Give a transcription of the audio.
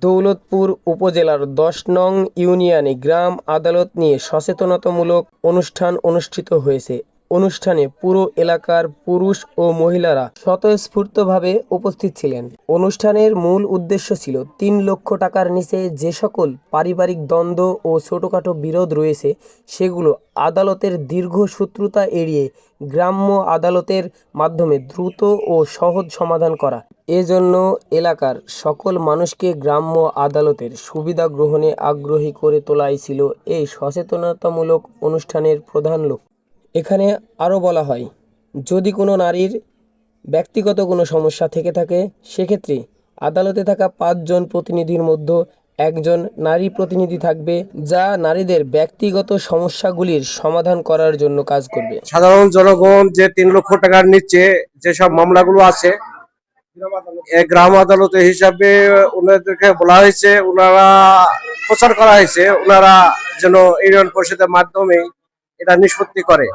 দৌলতপুর উপজেলার ১০ নং ইউনিয়নে গ্রাম আদালত নিয়ে সচেতনতামূলক অনুষ্ঠান অনুষ্ঠিত হয়েছে। অনুষ্ঠানে পুরো এলাকার পুরুষ ও মহিলারা স্বতঃস্ফূর্তভাবে উপস্থিত ছিলেন। অনুষ্ঠানের মূল উদ্দেশ্য ছিল ৩ লক্ষ টাকার নিচে যে সকল পারিবারিক দ্বন্দ্ব ও ছোটখাটো বিরোধ রয়েছে সেগুলো আদালতের দীর্ঘসূত্রতা এড়িয়ে গ্রাম্য আদালতের মাধ্যমে দ্রুত ও সহজ সমাধান করা। এজন্য এলাকার সকল মানুষকে গ্রাম্য আদালতের সুবিধা গ্রহণে আগ্রহী করে তোলাই ছিল এই সচেতনতামূলক অনুষ্ঠানের প্রধান লক্ষ্য। এখানে আরও বলা হয়, যদি কোনো নারীর ব্যক্তিগত কোনো সমস্যা থেকে থাকে সেক্ষেত্রে আদালতে থাকা ৫ জন প্রতিনিধির মধ্যে একজন নারী প্রতিনিধি থাকবে, যা নারীদের ব্যক্তিগত সমস্যাগুলির সমাধান করার জন্য কাজ করবে। সাধারণ জনগণ যে ৩ লক্ষ টাকার নিচে যেসব মামলাগুলো আছে গ্রাম আদালত হিসাবে ওনাদেরকে বলা হয়েছে, ওনারা প্রচার করা হয়েছে ওনারা যেন ইউনিয়ন পরিষদের মাধ্যমে এটা নিষ্পত্তি করে।